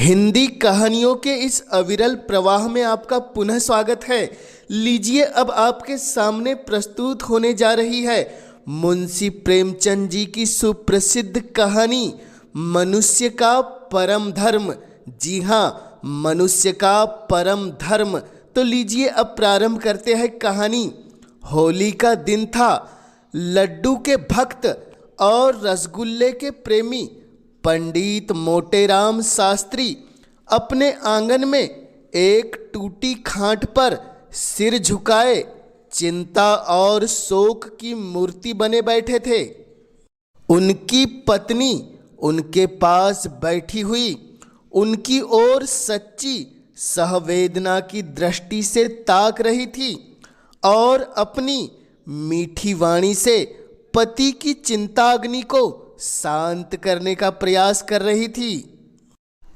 हिंदी कहानियों के इस अविरल प्रवाह में आपका पुनः स्वागत है। लीजिए अब आपके सामने प्रस्तुत होने जा रही है मुंशी प्रेमचंद जी की सुप्रसिद्ध कहानी मनुष्य का परम धर्म। जी हाँ, मनुष्य का परम धर्म। तो लीजिए अब प्रारंभ करते हैं कहानी। होली का दिन था। लड्डू के भक्त और रसगुल्ले के प्रेमी पंडित मोटेराम शास्त्री अपने आंगन में एक टूटी खाट पर सिर झुकाए चिंता और शोक की मूर्ति बने बैठे थे। उनकी पत्नी उनके पास बैठी हुई उनकी ओर सच्ची सहवेदना की दृष्टि से ताक रही थी और अपनी मीठी वाणी से पति की चिंताग्नि को शांत करने का प्रयास कर रही थी।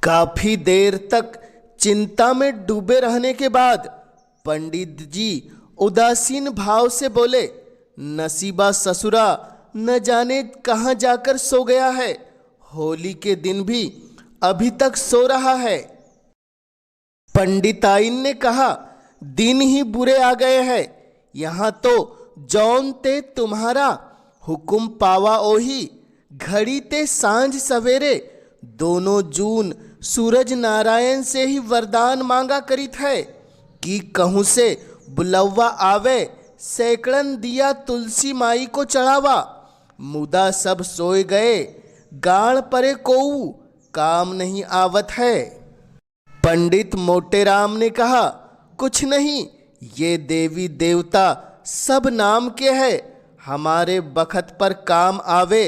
काफी देर तक चिंता में डूबे रहने के बाद पंडित जी उदासीन भाव से बोले, नसीबा ससुरा न जाने कहाँ जाकर सो गया है। होली के दिन भी अभी तक सो रहा है। पंडिताइन ने कहा, दिन ही बुरे आ गए हैं। यहाँ तो जौन ते तुम्हारा हुकुम पावा ओही, घड़ी ते सांझ सवेरे दोनों जून सूरज नारायण से ही वरदान मांगा करीत है कि कहूँ से बुलवा आवे सैकड़न दिया तुलसी माई को चढ़ावा। मुदा सब सोए गए गाड़ परे कोऊ काम नहीं आवत है। पंडित मोटेराम ने कहा, कुछ नहीं, ये देवी देवता सब नाम के है। हमारे बखत पर काम आवे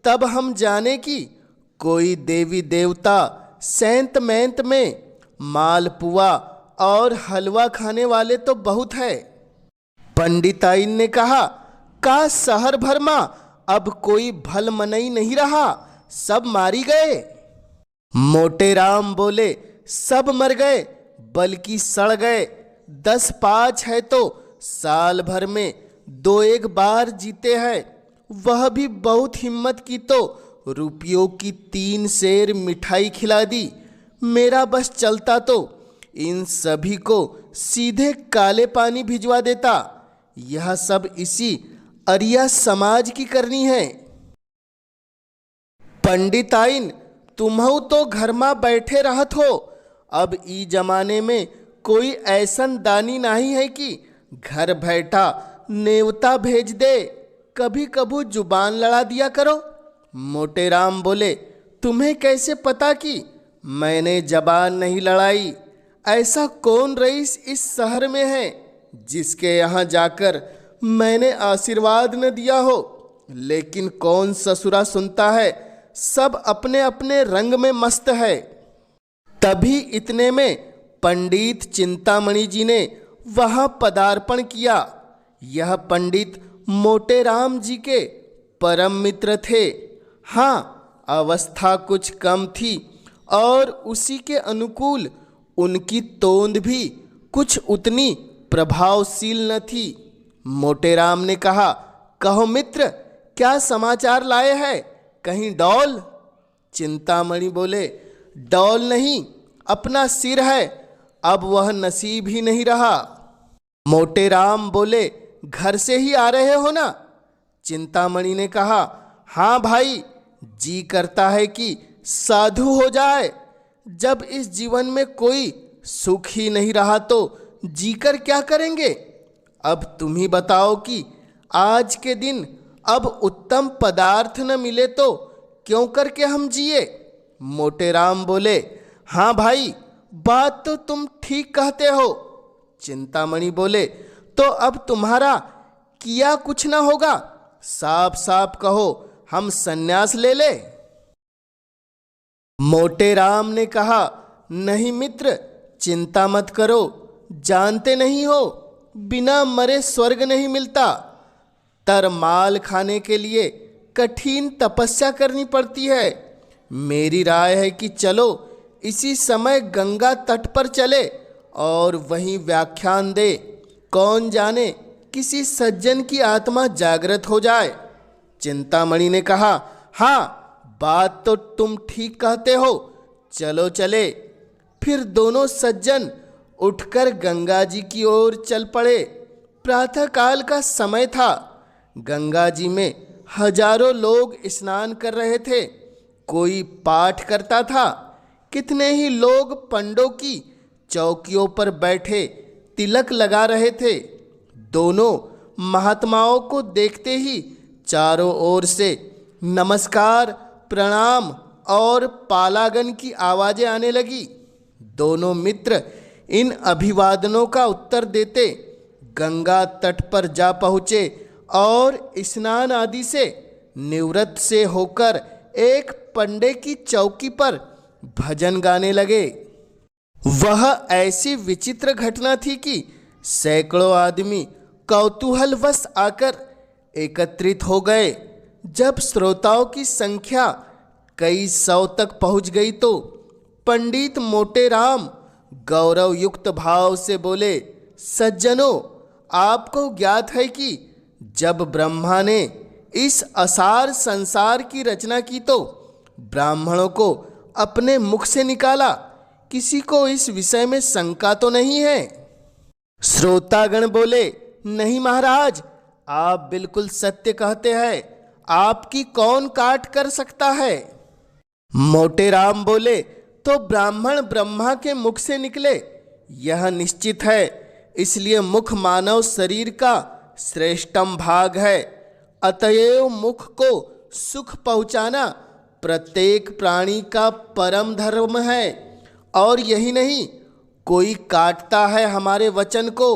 तब हम जाने कि कोई देवी देवता सैंत मैंत में मालपुआ और हलवा खाने वाले तो बहुत है। पंडिताइन ने कहा, का शहर भर में अब कोई भल मनई नहीं रहा, सब मारी गए। मोटेराम बोले, सब मर गए बल्कि सड़ गए। 10-5 है तो साल भर में 2-1 बार जीते हैं, वह भी बहुत हिम्मत की तो रुपयों की 3 सेर मिठाई खिला दी। मेरा बस चलता तो इन सभी को सीधे काले पानी भिजवा देता। यह सब इसी अरिया समाज की करनी है। पंडिताइन, तुम्हू तो घर में बैठे रहत हो। अब ई जमाने में कोई ऐसन दानी नहीं है कि घर बैठा नेवता भेज दे। कभी कभी जुबान लड़ा दिया करो। मोटेराम बोले, तुम्हें कैसे पता कि मैंने जबान नहीं लड़ाई? ऐसा कौन रईस इस शहर में है जिसके यहाँ जाकर मैंने आशीर्वाद न दिया हो? लेकिन कौन ससुरा सुनता है, सब अपने अपने रंग में मस्त है। तभी इतने में पंडित चिंतामणि जी ने वहाँ पदार्पण किया। यह पंडित मोटेराम जी के परम मित्र थे। हाँ, अवस्था कुछ कम थी और उसी के अनुकूल उनकी तोंद भी कुछ उतनी प्रभावशील न थी। मोटेराम ने कहा, कहो मित्र, क्या समाचार लाए हैं? कहीं डौल? चिंतामणि बोले, डौल नहीं, अपना सिर है। अब वह नसीब ही नहीं रहा। मोटेराम बोले, घर से ही आ रहे हो ना? चिंतामणि ने कहा, हाँ भाई, जी करता है कि साधु हो जाए। जब इस जीवन में कोई सुख ही नहीं रहा तो जीकर क्या करेंगे? अब तुम ही बताओ कि आज के दिन अब उत्तम पदार्थ न मिले तो क्यों करके हम जिए? मोटेराम बोले, हाँ भाई, बात तो तुम ठीक कहते हो। चिंतामणि बोले, तो अब तुम्हारा किया कुछ ना होगा? साफ साफ कहो, हम सन्यास ले ले। मोटेराम ने कहा, नहीं मित्र, चिंता मत करो। जानते नहीं हो, बिना मरे स्वर्ग नहीं मिलता। तरमाल खाने के लिए कठिन तपस्या करनी पड़ती है। मेरी राय है कि चलो इसी समय गंगा तट पर चले और वहीं व्याख्यान दे। कौन जाने किसी सज्जन की आत्मा जागृत हो जाए। चिंतामणि ने कहा, हाँ, बात तो तुम ठीक कहते हो, चलो चले। फिर दोनों सज्जन उठकर गंगा जी की ओर चल पड़े। प्रातःकाल का समय था। गंगा जी में हजारों लोग स्नान कर रहे थे। कोई पाठ करता था, कितने ही लोग पंडों की चौकियों पर बैठे तिलक लगा रहे थे। दोनों महात्माओं को देखते ही चारों ओर से नमस्कार, प्रणाम और पालागन की आवाजें आने लगी। दोनों मित्र इन अभिवादनों का उत्तर देते गंगा तट पर जा पहुँचे और स्नान आदि से निवृत्त से होकर एक पंडे की चौकी पर भजन गाने लगे। वह ऐसी विचित्र घटना थी कि सैकड़ों आदमी कौतूहलवश आकर एकत्रित हो गए। जब श्रोताओं की संख्या कई सौ तक पहुंच गई तो पंडित मोटेराम गौरव युक्त भाव से बोले, सज्जनों, आपको ज्ञात है कि जब ब्रह्मा ने इस असार संसार की रचना की तो ब्राह्मणों को अपने मुख से निकाला। किसी को इस विषय में शंका तो नहीं है? श्रोतागण बोले, नहीं महाराज, आप बिल्कुल सत्य कहते हैं। आपकी कौन काट कर सकता है? मोटेराम बोले, तो ब्राह्मण ब्रह्मा के मुख से निकले, यह निश्चित है। इसलिए मुख मानव शरीर का श्रेष्ठतम भाग है। अतएव मुख को सुख पहुंचाना प्रत्येक प्राणी का परम धर्म है। और यही नहीं, कोई काटता है हमारे वचन को,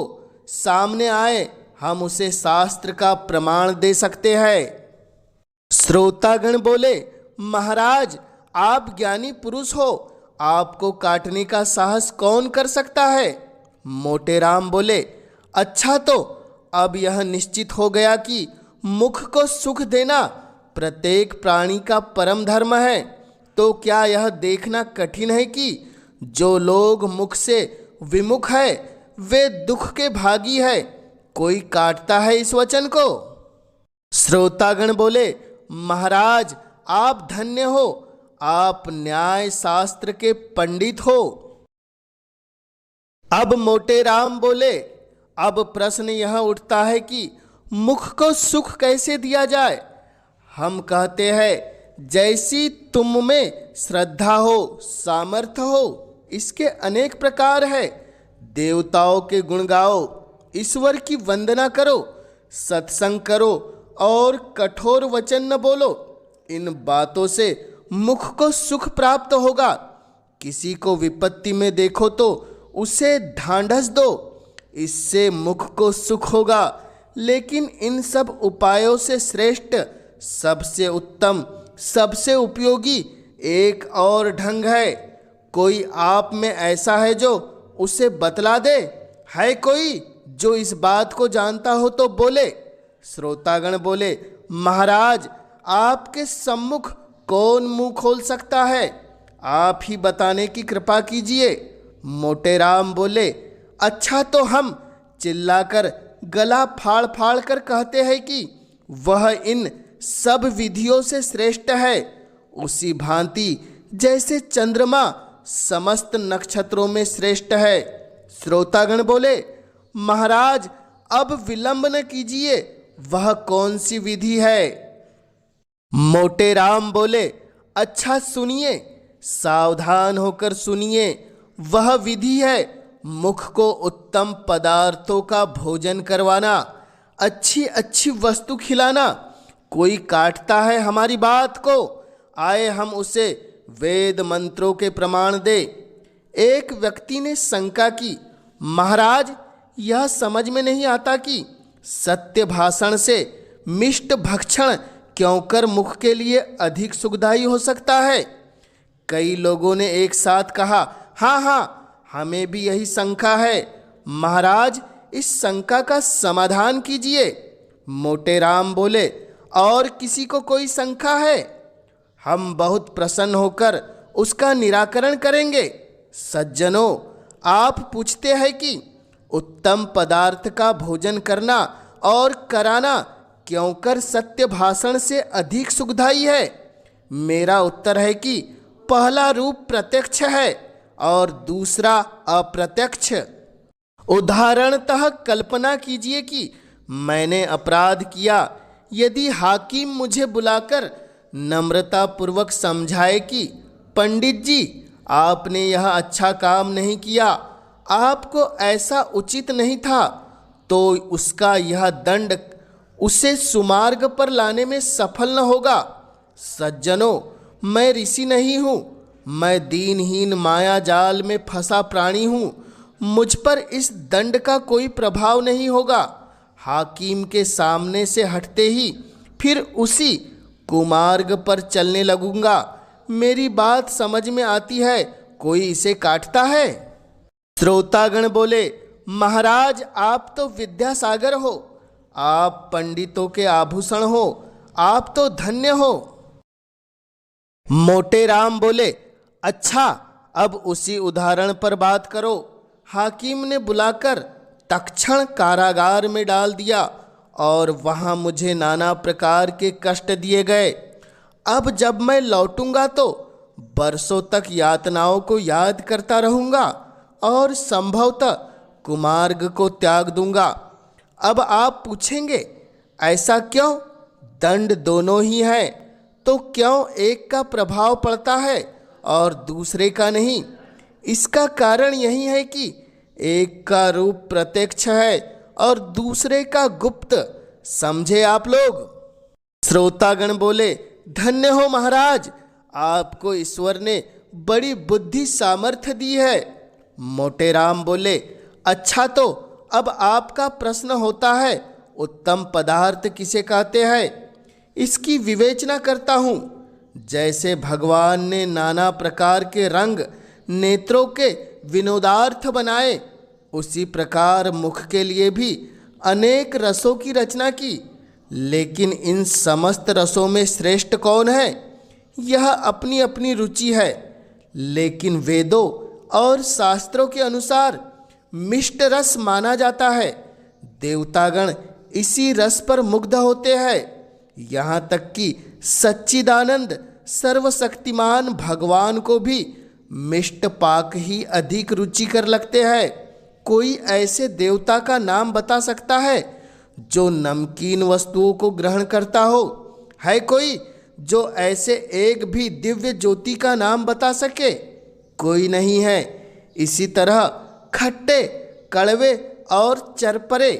सामने आए, हम उसे शास्त्र का प्रमाण दे सकते हैं। श्रोतागण बोले, महाराज, आप ज्ञानी पुरुष हो, आपको काटने का साहस कौन कर सकता है? मोटेराम बोले, अच्छा, तो अब यह निश्चित हो गया कि मुख को सुख देना प्रत्येक प्राणी का परम धर्म है। तो क्या यह देखना कठिन है कि जो लोग मुख से विमुख है वे दुख के भागी है? कोई काटता है इस वचन को? श्रोतागण बोले, महाराज, आप धन्य हो, आप न्याय शास्त्र के पंडित हो। अब मोटेराम बोले, अब प्रश्न यह उठता है कि मुख को सुख कैसे दिया जाए? हम कहते हैं, जैसी तुम में श्रद्धा हो, सामर्थ्य हो, इसके अनेक प्रकार है। देवताओं के गुण गाओ, ईश्वर की वंदना करो, सत्संग करो और कठोर वचन न बोलो। इन बातों से मुख को सुख प्राप्त होगा। किसी को विपत्ति में देखो तो उसे ढांढस दो, इससे मुख को सुख होगा। लेकिन इन सब उपायों से श्रेष्ठ, सबसे उत्तम, सबसे उपयोगी एक और ढंग है। कोई आप में ऐसा है जो उसे बतला दे? है कोई जो इस बात को जानता हो तो बोले। श्रोतागण बोले, महाराज, आपके सम्मुख कौन मुंह खोल सकता है? आप ही बताने की कृपा कीजिए। मोटेराम बोले, अच्छा, तो हम चिल्लाकर गला फाड़ फाड़ कर कहते हैं कि वह इन सब विधियों से श्रेष्ठ है। उसी भांति जैसे चंद्रमा समस्त नक्षत्रों में श्रेष्ठ है। श्रोतागण बोले, महाराज, अब विलंब न कीजिए, वह कौन सी विधि है? मोटेराम बोले, अच्छा सुनिए, सावधान होकर सुनिए। वह विधि है मुख को उत्तम पदार्थों का भोजन करवाना, अच्छी अच्छी वस्तु खिलाना। कोई काटता है हमारी बात को, आए हम उसे वेद मंत्रों के प्रमाण दे। एक व्यक्ति ने शंका की, महाराज, यह समझ में नहीं आता कि सत्य भाषण से मिष्ट भक्षण क्यों कर मुख के लिए अधिक सुखदायी हो सकता है। कई लोगों ने एक साथ कहा, हाँ हाँ, हमें भी यही शंका है। महाराज, इस शंका का समाधान कीजिए। मोटेराम बोले, और किसी को कोई शंका है? हम बहुत प्रसन्न होकर उसका निराकरण करेंगे। सज्जनों, आप पूछते हैं कि उत्तम पदार्थ का भोजन करना और कराना क्यों कर सत्य भाषण से अधिक सुखदायी है? मेरा उत्तर है कि पहला रूप प्रत्यक्ष है और दूसरा अप्रत्यक्ष। उदाहरणतः कल्पना कीजिए कि मैंने अपराध किया। यदि हाकिम मुझे बुलाकर नम्रतापूर्वक समझाए कि पंडित जी, आपने यह अच्छा काम नहीं किया, आपको ऐसा उचित नहीं था, तो उसका यह दंड उसे सुमार्ग पर लाने में सफल न होगा। सज्जनों, मैं ऋषि नहीं हूँ, मैं दीनहीन माया जाल में फंसा प्राणी हूँ। मुझ पर इस दंड का कोई प्रभाव नहीं होगा। हाकिम के सामने से हटते ही फिर उसी कुमार्ग पर चलने लगूंगा। मेरी बात समझ में आती है? कोई इसे काटता है? श्रोतागण बोले, महाराज, आप तो विद्यासागर हो, आप पंडितों के आभूषण हो, आप तो धन्य हो। मोटे राम बोले, अच्छा, अब उसी उदाहरण पर बात करो। हाकिम ने बुलाकर तत्क्षण कारागार में डाल दिया और वहां मुझे नाना प्रकार के कष्ट दिए गए। अब जब मैं लौटूंगा तो बरसों तक यातनाओं को याद करता रहूंगा और संभवतः कुमार्ग को त्याग दूंगा। अब आप पूछेंगे, ऐसा क्यों? दंड दोनों ही है, तो क्यों एक का प्रभाव पड़ता है और दूसरे का नहीं? इसका कारण यही है कि एक का रूप प्रत्यक्ष है और दूसरे का गुप्त। समझे आप लोग? श्रोतागण बोले, धन्य हो महाराज, आपको ईश्वर ने बड़ी बुद्धि सामर्थ्य दी है। मोटे राम बोले, अच्छा, तो अब आपका प्रश्न होता है, उत्तम पदार्थ किसे कहते हैं? इसकी विवेचना करता हूँ। जैसे भगवान ने नाना प्रकार के रंग नेत्रों के विनोदार्थ बनाए, उसी प्रकार मुख के लिए भी अनेक रसों की रचना की। लेकिन इन समस्त रसों में श्रेष्ठ कौन है? यह अपनी अपनी रुचि है। लेकिन वेदों और शास्त्रों के अनुसार मिष्ट रस माना जाता है। देवतागण इसी रस पर मुग्ध होते हैं। यहाँ तक कि सच्चिदानंद सर्वशक्तिमान भगवान को भी मिष्ट पाक ही अधिक रुचिकर लगते हैं। कोई ऐसे देवता का नाम बता सकता है जो नमकीन वस्तुओं को ग्रहण करता हो? है कोई जो ऐसे एक भी दिव्य ज्योति का नाम बता सके? कोई नहीं है। इसी तरह खट्टे, कड़वे और चरपरे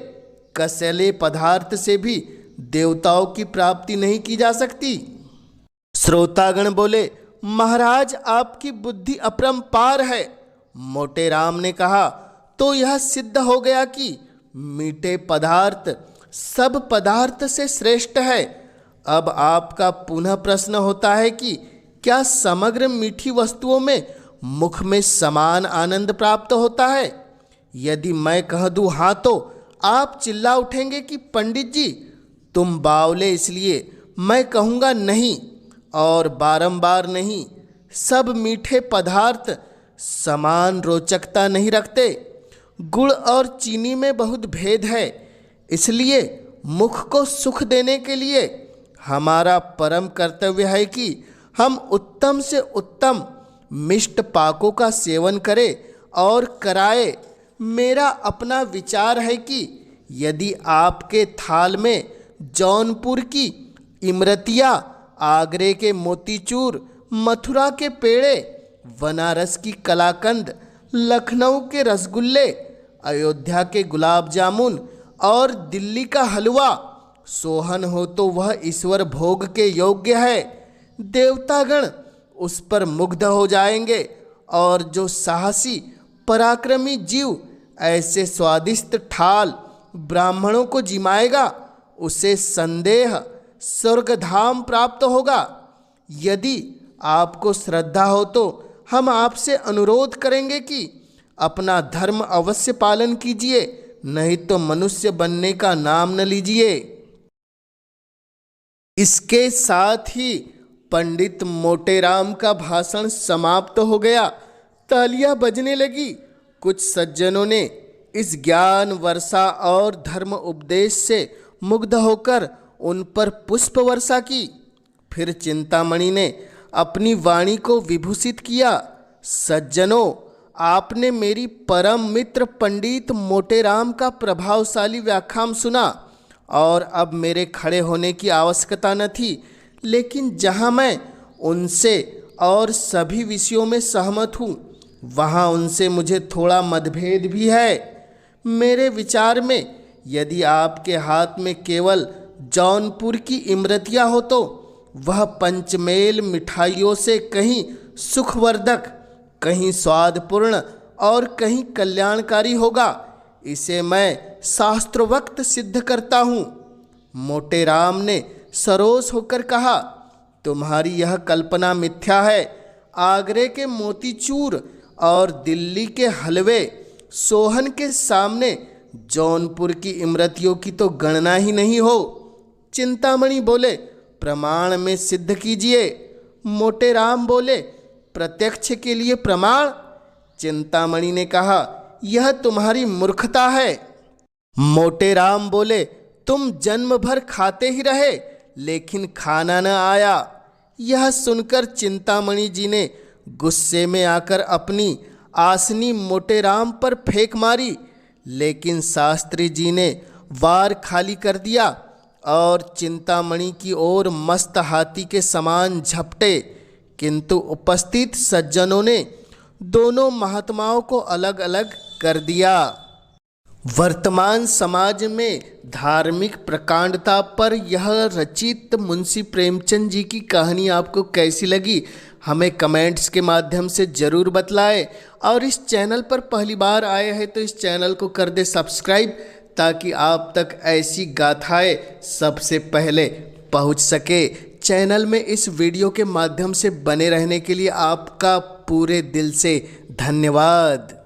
कसैले पदार्थ से भी देवताओं की प्राप्ति नहीं की जा सकती। श्रोतागण बोले, महाराज, आपकी बुद्धि अपरंपार है। मोटे राम ने कहा, तो यह सिद्ध हो गया कि मीठे पदार्थ सब पदार्थ से श्रेष्ठ है। अब आपका पुनः प्रश्न होता है कि क्या समग्र मीठी वस्तुओं में मुख में समान आनंद प्राप्त होता है? यदि मैं कह दूं हाँ, तो आप चिल्ला उठेंगे कि पंडित जी, तुम बावले। इसलिए मैं कहूँगा नहीं, और बारंबार नहीं। सब मीठे पदार्थ समान रोचकता नहीं रखते। गुड़ और चीनी में बहुत भेद है। इसलिए मुख को सुख देने के लिए हमारा परम कर्तव्य है कि हम उत्तम से उत्तम मिष्ट पाकों का सेवन करें और कराए। मेरा अपना विचार है कि यदि आपके थाल में जौनपुर की इमरतियाँ, आगरे के मोतीचूर, मथुरा के पेड़े, बनारस की कलाकंद, लखनऊ के रसगुल्ले, अयोध्या के गुलाब जामुन और दिल्ली का हलवा सोहन हो, तो वह ईश्वर भोग के योग्य है। देवतागण उस पर मुग्ध हो जाएंगे और जो साहसी पराक्रमी जीव ऐसे स्वादिष्ट ठाल ब्राह्मणों को जिमाएगा, उसे संदेह स्वर्गधाम प्राप्त होगा। यदि आपको श्रद्धा हो तो हम आपसे अनुरोध करेंगे कि अपना धर्म अवश्य पालन कीजिए, नहीं तो मनुष्य बनने का नाम न लीजिए। इसके साथ ही पंडित मोटेराम का भाषण समाप्त हो गया। तालियां बजने लगी। कुछ सज्जनों ने इस ज्ञान वर्षा और धर्म उपदेश से मुग्ध होकर उन पर पुष्प वर्षा की। फिर चिंतामणि ने अपनी वाणी को विभूषित किया। सज्जनों, आपने मेरी परम मित्र पंडित मोटेराम का प्रभावशाली व्याख्यान सुना और अब मेरे खड़े होने की आवश्यकता न थी, लेकिन जहाँ मैं उनसे और सभी विषयों में सहमत हूँ, वहाँ उनसे मुझे थोड़ा मतभेद भी है। मेरे विचार में यदि आपके हाथ में केवल जौनपुर की इमरतियाँ हो तो वह पंचमेल मिठाइयों से कहीं सुखवर्धक, कहीं स्वादपूर्ण और कहीं कल्याणकारी होगा। इसे मैं शास्त्रोक्त सिद्ध करता हूँ। मोटेराम ने सरोष होकर कहा, तुम्हारी यह कल्पना मिथ्या है। आगरे के मोतीचूर और दिल्ली के हलवे सोहन के सामने जौनपुर की इमरतियों की तो गणना ही नहीं हो। चिंतामणि बोले, प्रमाण में सिद्ध कीजिए। मोटेराम बोले, प्रत्यक्ष के लिए प्रमाण? चिंतामणि ने कहा, यह तुम्हारी मूर्खता है। मोटेराम बोले, तुम जन्म भर खाते ही रहे लेकिन खाना न आया। यह सुनकर चिंतामणि जी ने गुस्से में आकर अपनी आसनी मोटेराम पर फेंक मारी, लेकिन शास्त्री जी ने वार खाली कर दिया और चिंतामणि की ओर मस्त हाथी के समान झपटे, किंतु उपस्थित सज्जनों ने दोनों महात्माओं को अलग अलग कर दिया। वर्तमान समाज में धार्मिक प्रकांडता पर यह रचित मुंशी प्रेमचंद जी की कहानी आपको कैसी लगी, हमें कमेंट्स के माध्यम से ज़रूर बतलाएं। और इस चैनल पर पहली बार आए हैं तो इस चैनल को कर दे सब्सक्राइब, ताकि आप तक ऐसी गाथाएं सबसे पहले पहुंच सके। चैनल में इस वीडियो के माध्यम से बने रहने के लिए आपका पूरे दिल से धन्यवाद।